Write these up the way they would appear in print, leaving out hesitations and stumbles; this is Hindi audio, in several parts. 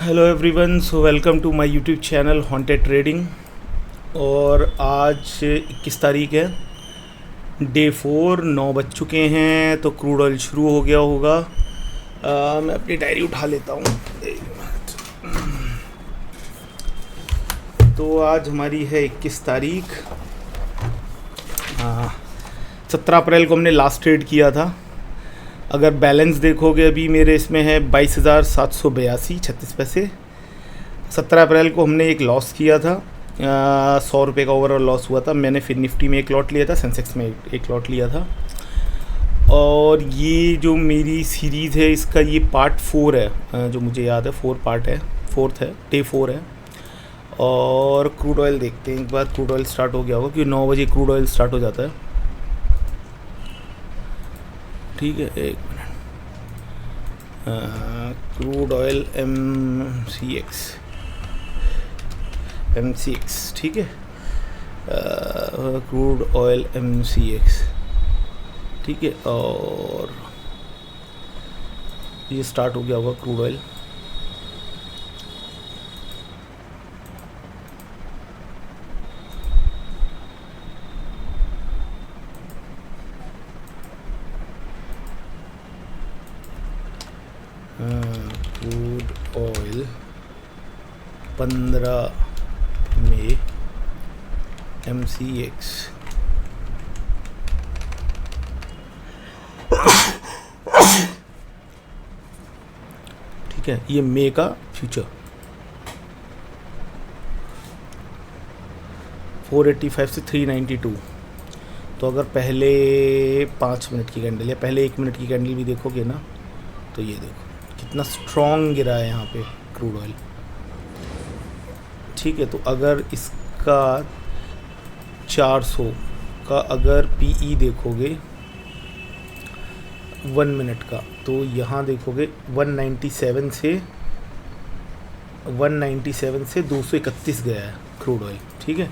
Hello everyone, so welcome to my YouTube channel haunted trading. और आज 21 तारीख है, डे 4, 9 बज चुके हैं तो क्रूड ऑयल शुरू हो गया होगा। मैं अपनी डायरी उठा लेता हूँ। तो आज हमारी है 21 तारीख। 17 अप्रैल को हमने लास्ट ट्रेड किया था। अगर बैलेंस देखोगे अभी मेरे इसमें है 22,782 36 पैसे। 17 अप्रैल को हमने एक लॉस किया था, 100 रुपये का ओवरऑल लॉस हुआ था। मैंने फिर निफ्टी में एक लॉट लिया था, सेंसेक्स में एक लॉट लिया था। और ये जो मेरी सीरीज़ है इसका ये पार्ट 4 है, जो मुझे याद है 4 पार्ट है, 4th है, डे 4 है। और क्रूड ऑयल देखते हैं एक बार। क्रूड ऑयल स्टार्ट हो गया होगा क्योंकि 9 बजे क्रूड ऑयल स्टार्ट हो जाता है। ठीक है, एक मिनट। क्रूड ऑयल MCX, ठीक है। क्रूड ऑयल MCX, ठीक है। और ये स्टार्ट हो गया होगा क्रूड ऑयल। क्रूड ऑयल 15 मई MCX, ठीक है। ये मई का फ्यूचर 485 से 392। तो अगर पहले 5 मिनट की कैंडल या पहले 1 मिनट की कैंडल भी देखोगे ना, तो ये देखो कितना स्ट्रॉन्ग गिरा है यहाँ पे क्रूड ऑयल, ठीक है। तो अगर इसका 400 का अगर PE देखोगे 1 मिनट का, तो यहाँ देखोगे 197 से 231 गया है क्रूड ऑयल, ठीक है।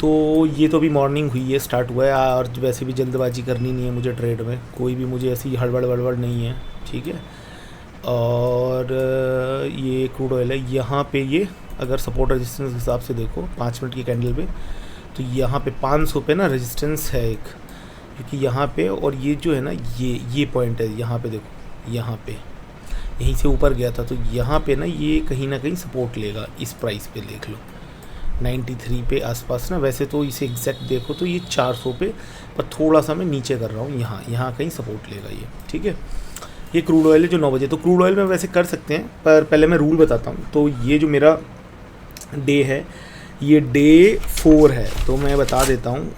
तो ये तो अभी मॉर्निंग हुई है, स्टार्ट हुआ है। और वैसे भी जल्दबाजी करनी नहीं है मुझे ट्रेड में, कोई भी मुझे ऐसी हड़बड़ नहीं है, ठीक है। और ये क्रूड ऑयल है, यहाँ पे ये अगर सपोर्ट रेजिस्टेंस के हिसाब से देखो 5 मिनट की कैंडल पे, तो यहाँ पे 500 पे ना रेजिस्टेंस है एक, क्योंकि यहाँ पे, और ये जो है ना ये पॉइंट है, यहाँ पे देखो, यहाँ पे यहीं से ऊपर गया था, तो यहाँ पे ना ये कहीं ना कहीं सपोर्ट लेगा। इस प्राइस पे देख लो 93 पे आसपास ना। वैसे तो इसे एग्जैक्ट देखो तो ये 400 पे, पर थोड़ा सा मैं नीचे कर रहा हूँ, यहाँ कहीं सपोर्ट लेगा ये, ठीक है। ये क्रूड ऑयल है जो 9 बजे। तो क्रूड ऑयल में वैसे कर सकते हैं, पर पहले मैं रूल बताता हूँ। तो ये जो मेरा डे है ये डे 4 है, तो मैं बता देता हूँ।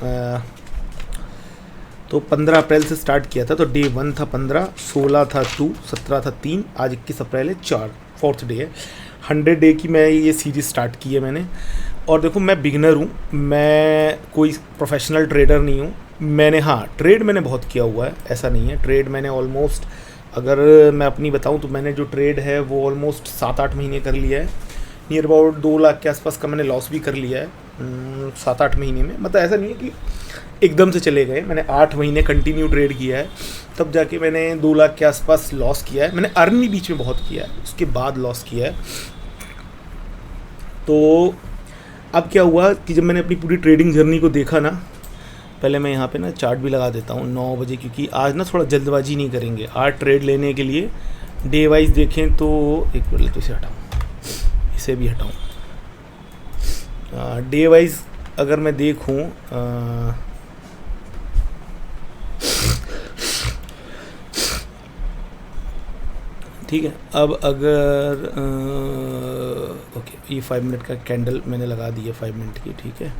तो 15 अप्रैल से स्टार्ट किया था, तो डे 1 था 15, 16 था 2, 17 था 3, आज 21 अप्रैल है 4, 4th डे है। 100 डे की मैं ये सीरीज़ स्टार्ट की है मैंने। और देखो मैं बिगिनर हूँ, मैं कोई प्रोफेशनल ट्रेडर नहीं हूँ। मैंने ट्रेड मैंने बहुत किया हुआ है, ऐसा नहीं है। ट्रेड मैंने ऑलमोस्ट, अगर मैं अपनी बताऊं तो मैंने जो ट्रेड है वो ऑलमोस्ट 7-8 महीने कर लिया है। नियर अबाउट 2 लाख के आसपास का मैंने लॉस भी कर लिया है 7-8 महीने में। मतलब ऐसा नहीं है कि एकदम से चले गए, मैंने 8 महीने कंटिन्यू ट्रेड किया है, तब जाके मैंने 2 लाख के आसपास लॉस किया है। मैंने अर्न भी बीच में बहुत किया है, उसके बाद लॉस किया है। तो अब क्या हुआ कि जब मैंने अपनी पूरी ट्रेडिंग जर्नी को देखा ना, पहले मैं यहाँ पे ना चार्ट भी लगा देता हूँ 9 बजे, क्योंकि आज ना थोड़ा जल्दबाजी नहीं करेंगे। आज ट्रेड लेने के लिए डे वाइज देखें तो एक मिनट, तो इसे हटाऊँ, इसे भी हटाऊँ। डे वाइज अगर मैं देखूँ, ठीक है। अब अगर ओके, ये 5 मिनट का कैंडल मैंने लगा दी है 5 मिनट की, ठीक है।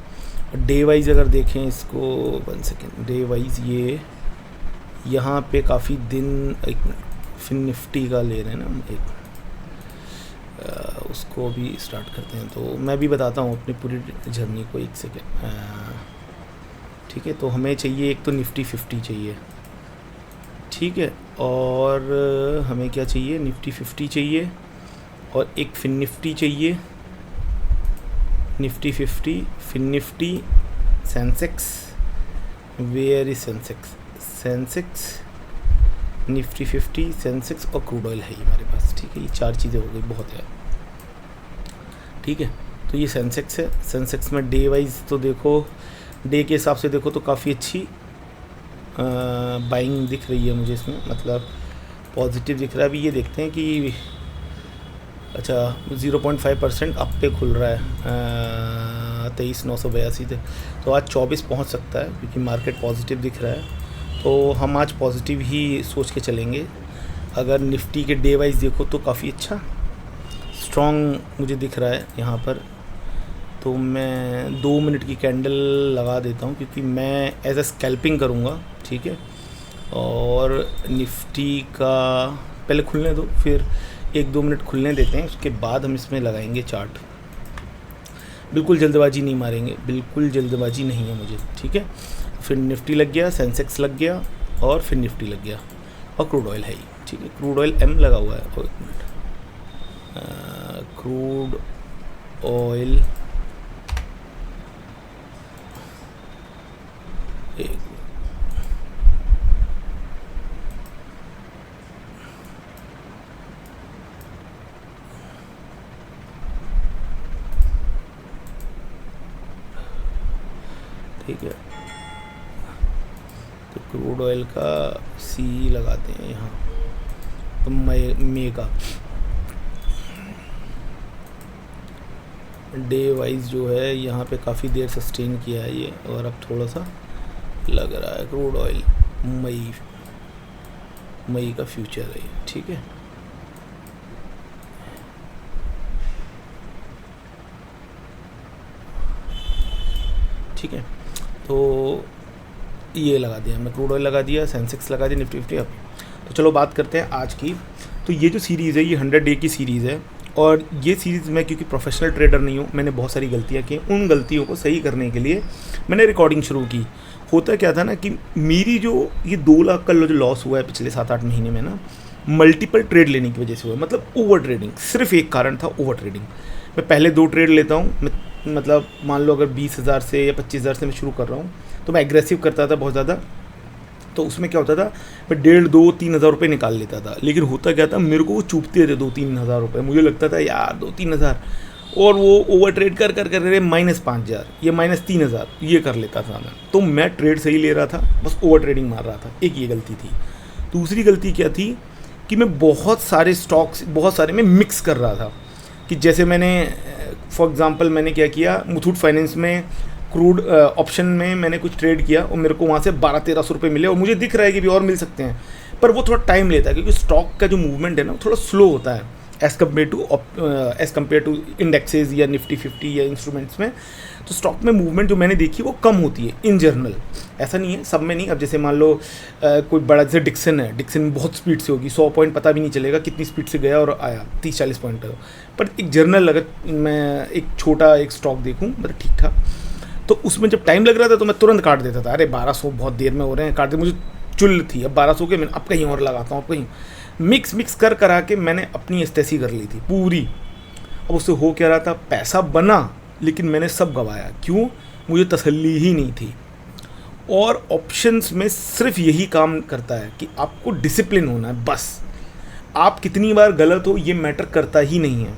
डे वाइज अगर देखें इसको, 1 सेकेंड, डे वाइज ये यहाँ पे काफ़ी दिन, एक मिनट, फिर निफ्टी का ले रहे हैं ना एक, उसको भी स्टार्ट करते हैं। तो मैं भी बताता हूँ अपनी पूरी जर्नी को, 1 सेकेंड, ठीक है। तो हमें चाहिए एक तो निफ्टी 50 चाहिए, ठीक है। और हमें क्या चाहिए, निफ्टी 50 चाहिए, और एक फिन निफ्टी चाहिए, Nifty 50, fin Nifty, Sensex, where is Sensex, Nifty 50, Sensex और क्रूड ऑयल है ये हमारे पास, ठीक है। ये 4 चीज़ें हो गई, बहुत है। ठीक है। तो ये सेंसेक्स है। सेंसेक्स में डे वाइज तो देखो, डे के हिसाब से देखो तो काफ़ी अच्छी बाइंग दिख रही है मुझे इसमें, मतलब पॉजिटिव दिख रहा है। अभी ये देखते हैं कि अच्छा 0.5% अप पे खुल रहा है 23,982 से, तो आज 24 पहुंच सकता है क्योंकि मार्केट पॉजिटिव दिख रहा है। तो हम आज पॉजिटिव ही सोच के चलेंगे। अगर निफ्टी के डे वाइज देखो तो काफ़ी अच्छा स्ट्रॉन्ग मुझे दिख रहा है यहाँ पर। तो मैं 2 मिनट की कैंडल लगा देता हूँ क्योंकि मैं एज अ स्कैल्पिंग करूँगा, ठीक है। और निफ्टी का पहले खुलने दो, फिर 1-2 मिनट खुलने देते हैं, उसके बाद हम इसमें लगाएंगे चार्ट। बिल्कुल जल्दबाजी नहीं मारेंगे, बिल्कुल जल्दबाजी नहीं है मुझे, ठीक है। फिर निफ्टी लग गया, सेंसेक्स लग गया और फिर निफ्टी लग गया और क्रूड ऑयल है ही, ठीक है। क्रूड ऑयल एम लगा हुआ है। और 1 मिनट, क्रूड ऑयल एक ठीक है। तो क्रूड ऑयल का सी लगाते हैं यहाँ, तो मई का डे वाइज जो है यहाँ पे काफ़ी देर सस्टेन किया है ये, और अब थोड़ा सा लग रहा है क्रूड ऑयल मई का फ्यूचर है ये, ठीक है। ठीक है, तो ये लगा दिया मैं, क्रूड ऑयल लगा दिया, सेंसेक्स लगा दिया, निफ्टी 50 अप। तो चलो बात करते हैं आज की। तो ये जो सीरीज़ है ये 100 डे की सीरीज़ है, और ये सीरीज़ मैं क्योंकि प्रोफेशनल ट्रेडर नहीं हूँ, मैंने बहुत सारी गलतियाँ की। उन गलतियों को सही करने के लिए मैंने रिकॉर्डिंग शुरू की। होता क्या था ना कि मेरी जो ये 2 लाख का जो लॉस हुआ है पिछले 7-8 महीने में ना, मल्टीपल ट्रेड लेने की वजह से हुआ, मतलब ओवर ट्रेडिंग। सिर्फ एक कारण था, ओवर ट्रेडिंग। मैं पहले 2 ट्रेड लेता हूँ, मतलब मान लो अगर 20,000 से या 25,000 से मैं शुरू कर रहा हूँ, तो मैं एग्रेसिव करता था बहुत ज़्यादा। तो उसमें क्या होता था, मैं 1,500-2,000-3 हज़ार रुपये निकाल लेता था। लेकिन होता क्या था, मेरे को वो चूपते थे 2-3 हज़ार रुपये। मुझे लगता था यार 2-3 हज़ार, और वो ओवर ट्रेड कर -5,000 या -3,000 ये कर लेता था मैं। तो मैं ट्रेड सही ले रहा था, बस ओवर ट्रेडिंग मार रहा था। एक ये गलती थी। दूसरी गलती क्या थी कि मैं बहुत सारे स्टॉक्स, बहुत सारे में मिक्स कर रहा था। कि जैसे मैंने फॉर एग्ज़ाम्पल मैंने क्या किया, मुथूट फाइनेंस में क्रूड ऑप्शन में मैंने कुछ ट्रेड किया और मेरे को वहाँ से 1200-1300 रुपये मिले, और मुझे दिख रहा है कि भी और मिल सकते हैं, पर वो थोड़ा टाइम लेता है क्योंकि स्टॉक का जो मूवमेंट है ना, थोड़ा स्लो होता है एज़ कम्पेयर टू इंडेक्सेस या निफ्टी 50 या इंस्ट्रूमेंट्स में। तो स्टॉक में मूवमेंट जो मैंने देखी वो कम होती है इन जनरल। ऐसा नहीं है, सब में नहीं। अब जैसे मान लो कोई बड़ा जैसे डिक्सन है, डिक्सन बहुत स्पीड से होगी, 100 पॉइंट पता भी नहीं चलेगा कितनी स्पीड से गया और आया 30-40 पॉइंट। पर एक जर्नल अगर मैं एक छोटा एक स्टॉक देखूँ मतलब ठीक ठाक, तो उसमें जब टाइम लग रहा था तो मैं तुरंत काट देता था। अरे 1200 बहुत देर में हो रहे हैं, काट दे। मुझे चुल थी अब 1200 के, मैंने अब कहीं और लगाता हूँ, अब कहीं मिक्स करा के मैंने अपनी एस्टेसी कर ली थी पूरी। अब उससे हो क्या रहा था, पैसा बना लेकिन मैंने सब गंवाया। क्यों? मुझे तसल्ली ही नहीं थी। और ऑप्शंस में सिर्फ यही काम करता है कि आपको डिसिप्लिन होना है बस। आप कितनी बार गलत हो ये मैटर करता ही नहीं है।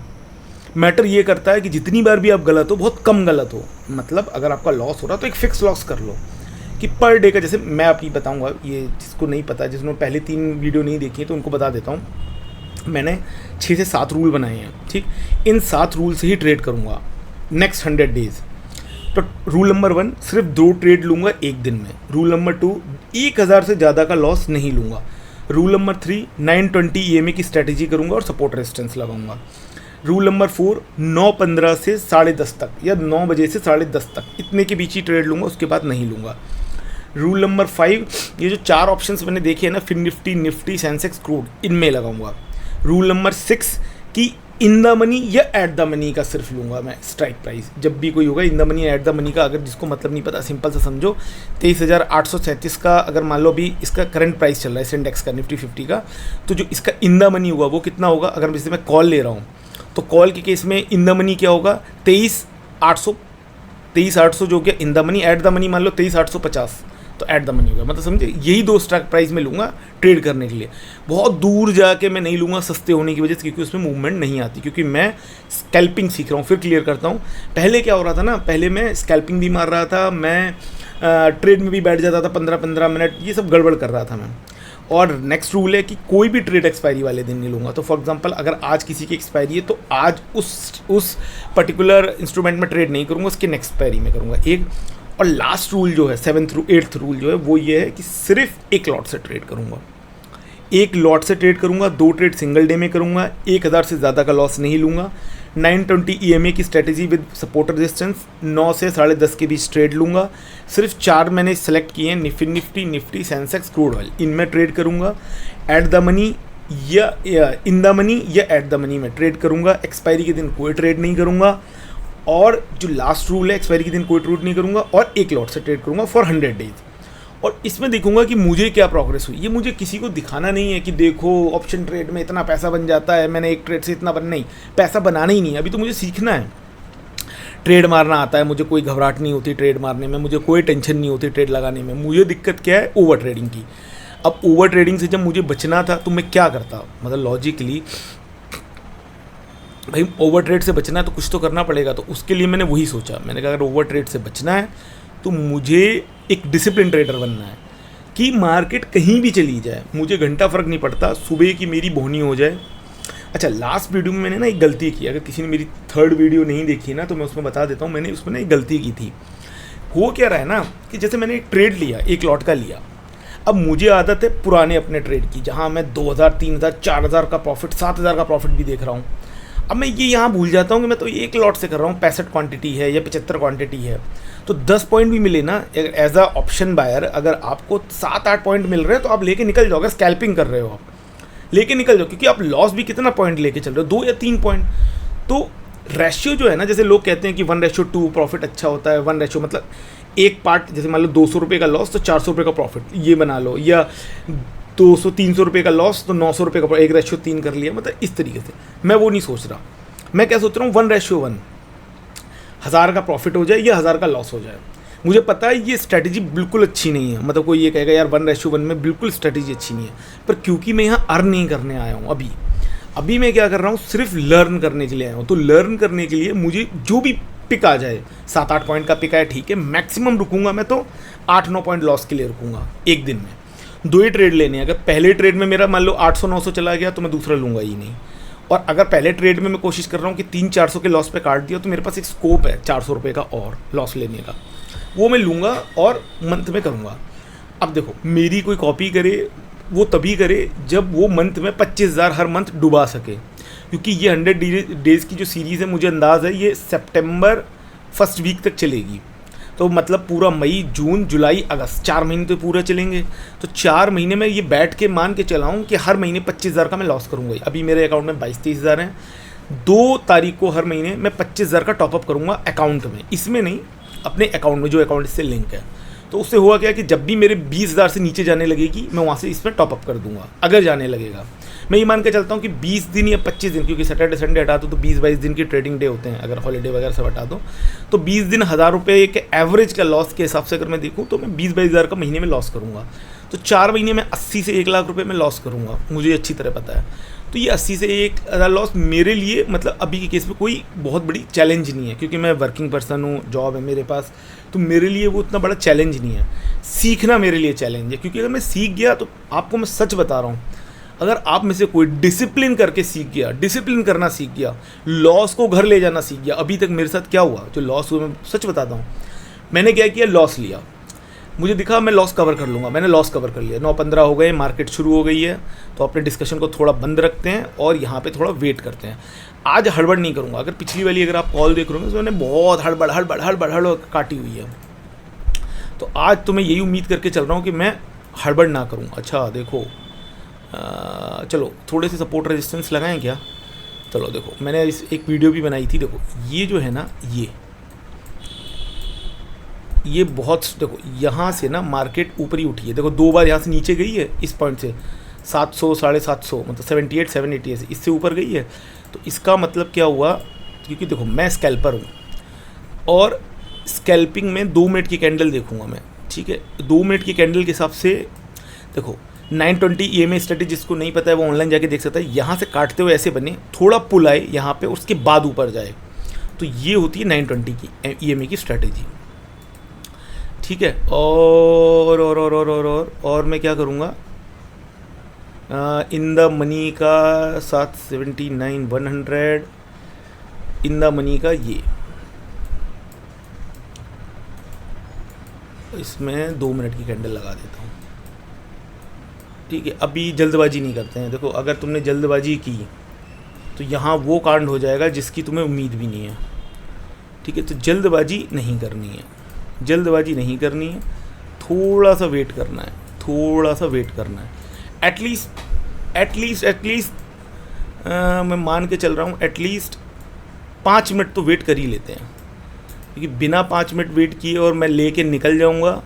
मैटर ये करता है कि जितनी बार भी आप गलत हो, बहुत कम गलत हो। मतलब अगर आपका लॉस हो रहा तो एक फिक्स लॉस कर लो कि पर डे का, जैसे मैं आपकी बताऊंगा, ये जिसको नहीं पता, जिसने पहले 3 वीडियो नहीं देखी है तो उनको बता देता हूँ। मैंने 6 से 7 रूल बनाए हैं, ठीक। इन 7 रूल से ही ट्रेड करूँगा नेक्स्ट 100 डेज़। तो रूल नंबर 1, सिर्फ 2 ट्रेड लूँगा एक दिन में। रूल नंबर 2, 1000 से ज़्यादा का लॉस नहीं लूँगा। रूल नंबर 3, 920 EMA की स्ट्रैटेजी करूँगा और सपोर्ट रेजिस्टेंस लगाऊंगा। रूल नंबर 4, 9:15 से 10:30 तक या 9 बजे से 10:30 तक, इतने के बीच ही ट्रेड लूँगा, उसके बाद नहीं लूँगा। रूल नंबर 5, ये जो 4 ऑप्शंस मैंने देखे हैं ना, फिर निफ्टी, सेंसेक्स, क्रूड, इनमें लगाऊंगा। रूल नंबर 6 कि इन द मनी या एट द मनी का सिर्फ लूँगा मैं स्ट्राइक प्राइस। जब भी कोई होगा इन द मनी या एट द मनी का, अगर जिसको मतलब नहीं पता सिंपल से समझो, 23,837 का अगर मान लो अभी इसका करंट प्राइस चल रहा है इस इंडेक्स का, निफ्टी 50 का, तो जो इसका इन द मनी होगा वो कितना होगा। अगर जैसे मैं कॉल ले रहा हूँ तो कॉल के केस में इन द मनी क्या होगा, 23,800 जो गया in the money. At the money मान लो 23,850, तो ऐट द मनी हो गया। मतलब समझे, यही 2 स्ट्राइक प्राइस में लूँगा ट्रेड करने के लिए। बहुत दूर जाके मैं नहीं लूँगा सस्ते होने की वजह से, क्योंकि उसमें मूवमेंट नहीं आती, क्योंकि मैं स्कैल्पिंग सीख रहा हूँ। फिर क्लियर करता हूँ, पहले क्या हो रहा था ना, पहले मैं स्कैल्पिंग भी मार रहा था, मैं ट्रेड में भी बैठ जाता था 15-15 मिनट, ये सब गड़बड़ कर रहा था मैं। और नेक्स्ट रूल है कि कोई भी ट्रेड एक्सपायरी वाले दिन नहीं लूँगा। तो फॉर एग्जांपल अगर आज किसी की एक्सपायरी है तो आज उस पर्टिकुलर इंस्ट्रूमेंट में ट्रेड नहीं करूँगा, उसके नेक्स्ट एक्सपायरी में करूँगा एक। और लास्ट रूल जो है 8th रूल जो है वो ये है कि सिर्फ एक लॉट से ट्रेड करूँगा, एक लॉट से ट्रेड करूँगा, 2 ट्रेड सिंगल डे में करूँगा, 1000 से ज़्यादा का लॉस नहीं लूँगा। 920 EMA की स्ट्रेटेजी विद सपोर्ट रेजिस्टेंस, 9 से 10:30 के बीच ट्रेड लूँगा। सिर्फ 4 मैंने सेलेक्ट किए हैं, निफ्टी, सेंसेक्स, क्रूड ऑयल, इनमें ट्रेड करूँगा। एट द मनी या इन द मनी या एट द मनी में ट्रेड करूँगा। एक्सपायरी के दिन कोई ट्रेड नहीं करूँगा। और जो लास्ट रूल है, एक्सपायरी के दिन कोई ट्रेड नहीं करूँगा और एक लॉट से ट्रेड करूँगा फॉर 100 डेज। और इसमें देखूंगा कि मुझे क्या प्रोग्रेस हुई। ये मुझे किसी को दिखाना नहीं है कि देखो ऑप्शन ट्रेड में इतना पैसा बन जाता है, मैंने एक ट्रेड से इतना नहीं, पैसा बनाना ही नहीं है। अभी तो मुझे सीखना है, ट्रेड मारना आता है मुझे, कोई घबराहट नहीं होती ट्रेड मारने में, मुझे कोई टेंशन नहीं होती ट्रेड लगाने में। मुझे दिक्कत क्या है, ओवर ट्रेडिंग की। अब ओवर ट्रेडिंग से जब मुझे बचना था तो मैं क्या करता, मतलब लॉजिकली भाई ओवर ट्रेड से बचना है तो कुछ तो करना पड़ेगा। तो उसके लिए मैंने वही सोचा, मैंने कहा अगर ओवर ट्रेड से बचना है तो मुझे एक डिसिप्लिन ट्रेडर बनना है कि मार्केट कहीं भी चली जाए मुझे घंटा फ़र्क नहीं पड़ता, सुबह की मेरी बोहनी हो जाए। अच्छा, लास्ट वीडियो में मैंने ना एक गलती की, अगर किसी ने मेरी 3rd वीडियो नहीं देखी ना तो मैं उसमें बता देता हूँ, मैंने उसमें ना एक गलती की थी। हो क्या रहा है ना कि जैसे मैंने एक ट्रेड लिया, एक लॉट का लिया। अब मुझे आदत है पुराने अपने ट्रेड की, जहाँ मैं 2000, 3000, 4000 का प्रॉफिट, 7000 का प्रॉफिट भी देख रहा हूँ। अब मैं ये यहाँ भूल जाता हूँ कि मैं तो एक लॉट से कर रहा हूँ, 65 क्वांटिटी है या 75 क्वांटिटी है। तो 10 पॉइंट भी मिले ना एज अ ऑप्शन बायर, अगर आपको 7-8 पॉइंट मिल रहे हैं तो आप लेके निकल जाओगे। स्कैल्पिंग कर रहे हो आप, लेके निकल जाओ, क्योंकि आप लॉस भी कितना पॉइंट लेके चल रहे हो, 2 या 3 पॉइंट। तो रेशियो जो है ना, जैसे लोग कहते हैं कि 1:2 प्रॉफिट अच्छा होता है। 1 मतलब एक पार्ट, जैसे मान लो 200 रुपये का लॉस तो 400 रुपये का प्रॉफिट, ये बना लो, या 200-300 रुपये का लॉस तो 900 रुपये का, 1:3 कर लिया। मतलब इस तरीके से मैं वो नहीं सोच रहा। मैं क्या सोच रहा हूँ, 1:1, 1000 का प्रॉफिट हो जाए या 1000 का लॉस हो जाए। मुझे पता है ये स्ट्रैटेजी बिल्कुल अच्छी नहीं है, मतलब कोई ये कहेगा यार 1:1 में बिल्कुल स्ट्रैटेजी अच्छी नहीं है, पर क्योंकि मैं यहाँ अर्न नहीं करने आया हूँ, अभी मैं क्या कर रहा हूँ, सिर्फ लर्न करने के लिए आया हूँ। तो लर्न करने के लिए मुझे जो भी पिक आ जाए, 7-8 पॉइंट का पिक आया ठीक है, मैक्सिमम रुकूंगा मैं तो 8-9 पॉइंट लॉस के लिए रुकूंगा एक दिन में। 2 ही ट्रेड लेने हैं, अगर पहले ट्रेड में मेरा मान लो 800-900 चला गया तो मैं दूसरा लूँगा ही नहीं। और अगर पहले ट्रेड में मैं कोशिश कर रहा हूँ कि 300-400 के लॉस पे काट दिया तो मेरे पास एक स्कोप है 400 रुपये का और लॉस लेने का, वो मैं लूँगा और मंथ में करूँगा। अब देखो, मेरी कोई कॉपी करे वो तभी करे जब वो मंथ में 25,000 हर मंथ डुबा सके, क्योंकि ये 100 डेज़ की जो सीरीज़ है मुझे अंदाज़ है ये सितंबर फर्स्ट वीक तक चलेगी। तो मतलब पूरा मई, जून, जुलाई, अगस्त, 4 महीने तो पूरा चलेंगे। तो 4 महीने में ये बैठ के मान के चलाऊँ कि हर महीने 25,000 का मैं लॉस करूँगा। अभी मेरे अकाउंट में 22-23 हज़ार हैं। 2 तारीख को हर महीने मैं 25,000 का टॉपअप करूँगा अकाउंट में, इसमें नहीं, अपने अकाउंट में, जो अकाउंट इससे लिंक है। तो उससे हुआ क्या कि जब भी मेरे 20,000 से नीचे जाने लगेगी मैं वहाँ से इसमें टॉपअप कर दूंगा, अगर जाने लगेगा। मैं ये मान के चलता हूँ कि 20 दिन या 25 दिन, क्योंकि सैटरडे संडे हटा दो तो 20-22 दिन की ट्रेडिंग डे होते हैं, अगर हॉलीडे वगैरह सब हटा दो तो 20 दिन 1000 रुपये के एवरेज का लॉस के हिसाब से अगर मैं देखूँ तो मैं 20-22 हज़ार का महीने में लॉस करूँगा। तो 4 महीने में 80 से 1 लाख रुपये में लॉस करूँगा, मुझे अच्छी तरह पता है। तो ये 80 से 1,000 लॉस मेरे लिए, मतलब अभी के केस में कोई बहुत बड़ी चैलेंज नहीं है, क्योंकि मैं वर्किंग पर्सन हूँ, जॉब है मेरे पास, तो मेरे लिए वो उतना बड़ा चैलेंज नहीं है। सीखना मेरे लिए चैलेंज है, क्योंकि अगर मैं सीख गया तो आपको मैं सच बता रहा हूँ, अगर आप में से कोई डिसिप्लिन करके सीख गया, डिसिप्लिन करना सीख गया, लॉस को घर ले जाना सीख गया। अभी तक मेरे साथ क्या हुआ, जो लॉस हुआ मैं सच बताता हूँ, मैंने क्या किया, लॉस लिया, मुझे दिखा मैं लॉस कवर कर लूँगा, मैंने लॉस कवर कर लिया। 9:15 हो गए, मार्केट शुरू हो गई है, तो अपने डिस्कशन को थोड़ा बंद रखते हैं और यहाँ पे थोड़ा वेट करते हैं। आज हड़बड़ नहीं करूँगा। अगर पिछली वाली अगर आप कॉल देख रहे हो तो मैंने बहुत हड़बड़ काटी हुई है, तो आज तो मैं यही उम्मीद करके चल रहा हूँ कि मैं हड़बड़ ना करूँ। अच्छा देखो, चलो थोड़े से सपोर्ट रेजिस्टेंस लगाएं क्या। चलो देखो, मैंने एक वीडियो भी बनाई थी। देखो ये जो है ना, ये बहुत, देखो यहाँ से ना मार्केट ऊपर ही उठी है। देखो 2 बार यहाँ से नीचे गई है, इस पॉइंट से 700, 750, मतलब 78, 780 से इससे ऊपर गई है। तो इसका मतलब क्या हुआ, क्योंकि देखो मैं स्कैल्पर हूँ और स्कैल्पिंग में 2 मिनट की कैंडल देखूंगा मैं, ठीक है। 2 मिनट की कैंडल के हिसाब से देखो 920 EMA स्ट्रेटेजी, जिसको नहीं पता है वो ऑनलाइन जाके देख सकता है। यहाँ से काटते हुए ऐसे बने, थोड़ा पुल आए यहाँ पे, उसके बाद ऊपर जाए, तो ये होती है 920 की EMA की स्ट्रेटेजी। ठीक है। और मैं क्या करूँगा, इन द मनी का 779 100, इन द मनी का ये, इसमें 2 मिनट की कैंडल लगा देता हूँ। ठीक है, अभी जल्दबाजी नहीं करते हैं। देखो अगर तुमने जल्दबाजी की तो यहाँ वो कांड हो जाएगा जिसकी तुम्हें उम्मीद भी नहीं है। ठीक है, तो जल्दबाजी नहीं करनी है, जल्दबाजी नहीं करनी है, थोड़ा सा वेट करना है, थोड़ा सा वेट करना है। एटलीस्ट मैं मान के चल रहा हूँ एटलीस्ट 5 मिनट तो वेट कर ही लेते हैं, क्योंकि बिना 5 मिनट वेट किए और मैं लेके निकल जाऊँगा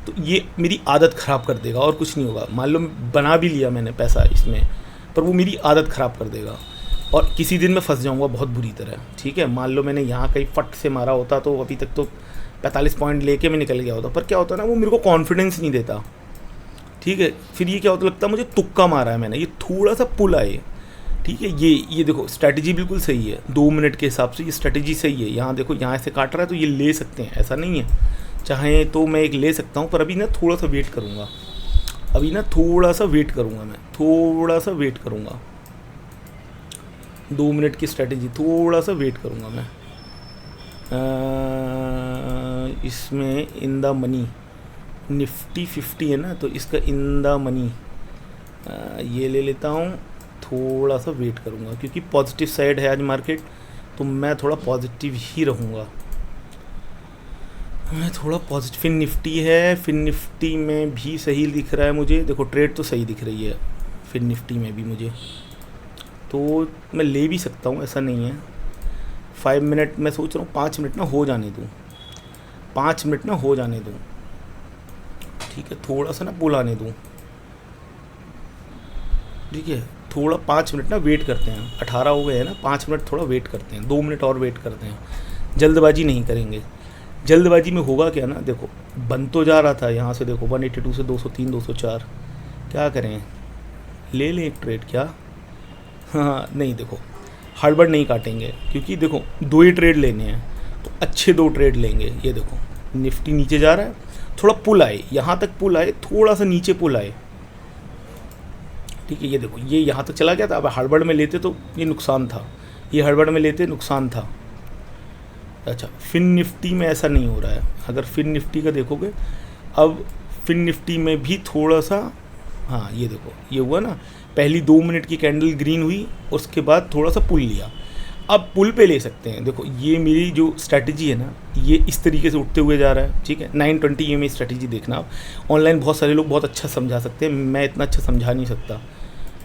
तो ये मेरी आदत ख़राब कर देगा और कुछ नहीं होगा। मान लो बना भी लिया मैंने पैसा इसमें, पर वो मेरी आदत ख़राब कर देगा और किसी दिन मैं फंस जाऊँगा बहुत बुरी तरह। ठीक है, मान लो मैंने यहाँ कहीं फट से मारा होता तो अभी तक तो 45 पॉइंट लेके मैं निकल गया होता, पर क्या होता ना, वो मेरे को कॉन्फिडेंस नहीं देता। ठीक है, फिर ये क्या होता, लगता है मुझे तुक्का मारा है मैंने, ये थोड़ा सा पुल आए। ठीक है, ये देखो स्ट्रैटेजी बिल्कुल सही है, 2 मिनट के हिसाब से ये स्ट्रैटेजी सही है। यहाँ देखो यहाँ से काट रहा है तो ये ले सकते हैं, ऐसा नहीं है, चाहे तो मैं एक ले सकता हूँ, पर अभी ना थोड़ा सा वेट करूँगा, अभी ना थोड़ा सा वेट करूँगा, मैं थोड़ा सा वेट करूँगा। 2 मिनट की स्ट्रैटेजी, थोड़ा सा वेट करूँगा मैं। इसमें इन द मनी निफ्टी 50 है ना, तो इसका इन द मनी ये ले लेता हूँ, थोड़ा सा वेट करूँगा क्योंकि पॉजिटिव साइड है आज मार्केट, तो मैं थोड़ा पॉजिटिव ही रहूँगा, मैं थोड़ा पॉजिटिव। फिर निफ्टी है, फिर निफ्टी में भी सही दिख रहा है मुझे, देखो ट्रेड तो सही दिख रही है फिर निफ्टी में भी मुझे, तो मैं ले भी सकता हूँ, ऐसा नहीं है। 5 मिनट मैं सोच रहा हूँ 5 मिनट ना हो जाने दूँ, 5 मिनट ना हो जाने दूँ। ठीक है, थोड़ा सा ना पुल आने दूँ। ठीक है, थोड़ा 5 मिनट ना वेट करते हैं, 18 हो गए हैं ना, 5 मिनट थोड़ा वेट करते हैं, 2 मिनट और वेट करते हैं, जल्दबाजी नहीं करेंगे। जल्दबाजी में होगा क्या ना, देखो बन तो जा रहा था यहाँ से, देखो 182 से 203 204, क्या करें, ले लें एक ट्रेड क्या? हाँ नहीं, देखो हड़बड़ नहीं काटेंगे, क्योंकि देखो 2 ही ट्रेड लेने हैं, तो अच्छे 2 ट्रेड लेंगे। ये देखो निफ्टी नीचे जा रहा है, थोड़ा पुल आए, यहाँ तक पुल आए, थोड़ा सा नीचे पुल आए। ठीक है, ये देखो ये यहाँ तक चला गया था, अब हड़बड़ में लेते तो ये नुकसान था, ये हड़बड़ में लेते नुकसान था। अच्छा, फिन निफ्टी में ऐसा नहीं हो रहा है, अगर फिन निफ्टी का देखोगे, अब फिन निफ्टी में भी थोड़ा सा, हाँ ये देखो ये हुआ ना, पहली 2 मिनट की कैंडल ग्रीन हुई, उसके बाद थोड़ा सा पुल लिया, अब पुल पे ले सकते हैं। देखो ये मेरी जो स्ट्रैटेजी है ना, ये इस तरीके से उठते हुए जा रहा है। ठीक है, 920 EMA स्ट्रैटेजी देखना आप, ऑनलाइन बहुत सारे लोग बहुत अच्छा समझा सकते हैं, मैं इतना अच्छा समझा नहीं सकता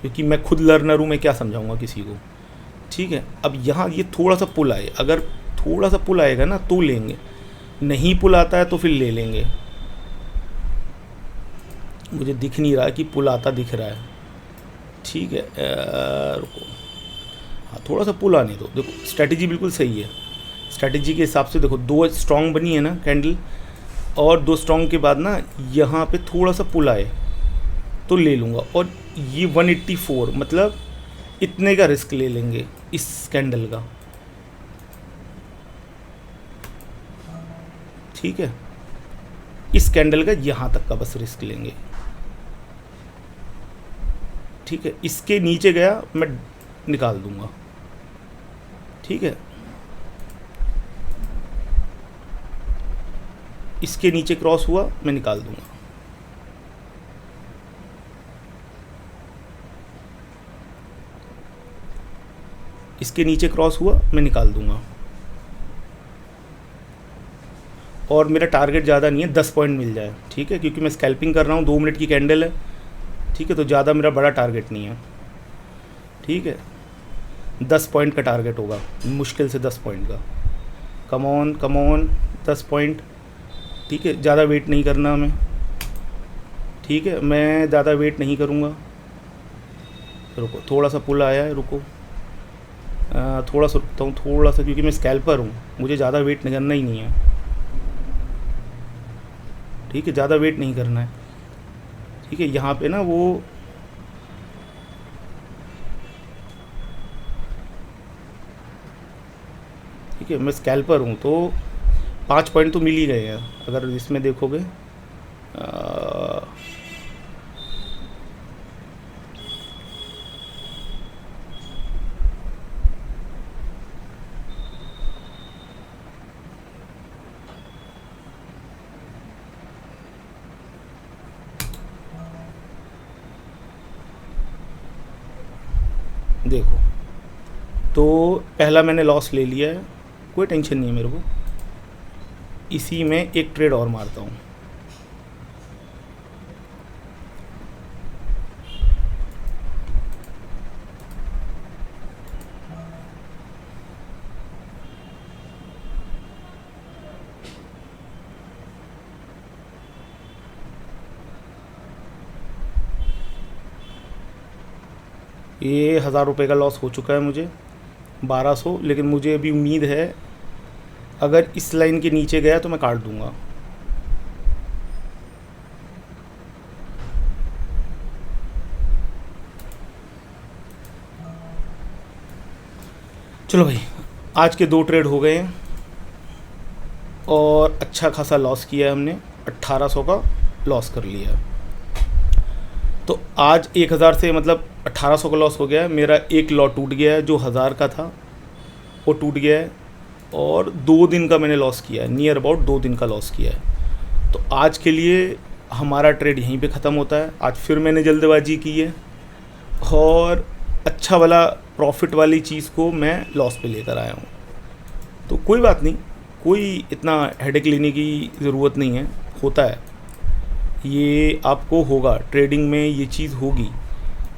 क्योंकि मैं खुद लर्नर हूँ, मैं क्या समझाऊँगा किसी को। ठीक है, अब यहाँ ये थोड़ा सा पुल आए, अगर थोड़ा सा पुल आएगा ना तो लेंगे, नहीं पुल आता है तो फिर ले लेंगे। मुझे दिख नहीं रहा कि पुल आता दिख रहा है। ठीक है, रुको, हाँ थोड़ा सा पुल आने दो। देखो स्ट्रैटेजी बिल्कुल सही है, स्ट्रैटेजी के हिसाब से देखो 2 स्ट्रॉन्ग बनी है ना कैंडल, और 2 स्ट्रॉन्ग के बाद ना यहाँ पे थोड़ा सा पुल आए तो ले लूँगा, और ये 184 मतलब इतने का रिस्क ले लेंगे इस कैंडल का। ठीक है, इस कैंडल का यहाँ तक का बस रिस्क लेंगे। ठीक है, इसके नीचे गया मैं निकाल दूंगा। ठीक है, इसके नीचे क्रॉस हुआ मैं निकाल दूंगा। इसके नीचे क्रॉस हुआ मैं निकाल दूंगा, और मेरा टारगेट ज़्यादा नहीं है, 10 पॉइंट मिल जाए। ठीक है, क्योंकि मैं स्कैल्पिंग कर रहा हूँ, 2 मिनट की कैंडल है। ठीक है, तो ज़्यादा मेरा बड़ा टारगेट नहीं है। ठीक है, 10 पॉइंट का टारगेट होगा, मुश्किल से 10 पॉइंट का। Come on 10 point. ठीक है, ज़्यादा वेट नहीं करना हमें। ठीक है, मैं ज़्यादा वेट नहीं करूँगा। रुको, थोड़ा सा पुल आया है, रुको थोड़ा सा रुकता हूँ, थोड़ा सा, क्योंकि मैं स्कैल्पर हूँ, मुझे ज़्यादा वेट करना ही नहीं है। ठीक है, ज़्यादा वेट नहीं करना है। ठीक है, यहाँ पे ना वो ठीक है, मैं स्कैल्पर हूँ तो 5 पॉइंट तो मिल ही गए हैं अगर इसमें देखोगे। देखो, तो पहला मैंने लॉस ले लिया है, कोई टेंशन नहीं है मेरे को। इसी में एक ट्रेड और मारता हूँ। ये 1000 रुपये का लॉस हो चुका है मुझे, 1200। लेकिन मुझे अभी उम्मीद है अगर इस लाइन के नीचे गया तो मैं काट दूंगा। चलो भाई, आज के 2 ट्रेड हो गए हैं और अच्छा खासा लॉस किया है हमने, 1800 का लॉस कर लिया। तो आज 1000 से मतलब 1800 का लॉस हो गया है। मेरा एक लॉट टूट गया है, जो 1000 का था वो टूट गया है, और 2 दिन का मैंने लॉस किया है, नियर अबाउट 2 दिन का लॉस किया है। तो आज के लिए हमारा ट्रेड यहीं पे ख़त्म होता है। आज फिर मैंने जल्दबाजी की है और अच्छा वाला प्रॉफिट वाली चीज़ को मैं लॉस पे लेकर आया हूँ। तो कोई बात नहीं, कोई इतना हेडेक लेने की ज़रूरत नहीं है, होता है, ये आपको होगा, ट्रेडिंग में ये चीज़ होगी।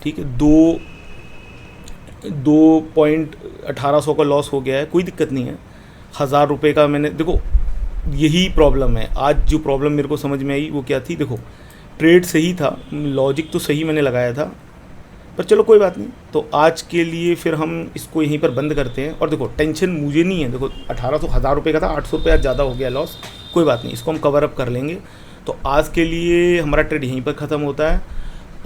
ठीक है, 2.1800 का लॉस हो गया है, कोई दिक्कत नहीं है। 1000 रुपये का मैंने, देखो यही प्रॉब्लम है। आज जो प्रॉब्लम मेरे को समझ में आई वो क्या थी, देखो ट्रेड सही था, लॉजिक तो सही मैंने लगाया था, पर चलो कोई बात नहीं। तो आज के लिए फिर हम इसको यहीं पर बंद करते हैं। और देखो टेंशन मुझे नहीं है, देखो 1800 1000 रुपये का था, 800 रुपये आज ज़्यादा हो गया लॉस, कोई बात नहीं, इसको हम कवर अप कर लेंगे। तो आज के लिए हमारा ट्रेड यहीं पर ख़त्म होता है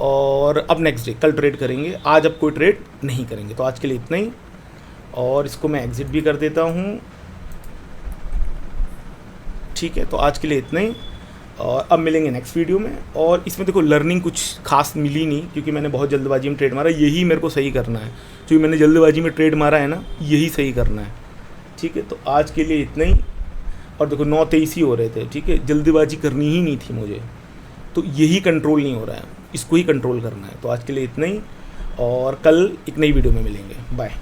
और अब नेक्स्ट डे कल ट्रेड करेंगे। आज अब कोई ट्रेड नहीं करेंगे। तो आज के लिए इतना ही, और इसको मैं एग्ज़िट भी कर देता हूँ। ठीक है, तो आज के लिए इतना ही, और अब मिलेंगे नेक्स्ट वीडियो में। और इसमें देखो लर्निंग कुछ खास मिली नहीं, क्योंकि मैंने बहुत जल्दबाजी में ट्रेड मारा। यही मेरे को सही करना है, क्योंकि मैंने जल्दबाजी में ट्रेड मारा है ना, यही सही करना है। ठीक है, तो आज के लिए इतना ही। और देखो 9:23 ही हो रहे थे, ठीक है, जल्दबाजी करनी ही नहीं थी मुझे, तो यही कंट्रोल नहीं हो रहा है, इसको ही कंट्रोल करना है। तो आज के लिए इतना ही, और कल एक नई वीडियो में मिलेंगे। बाय।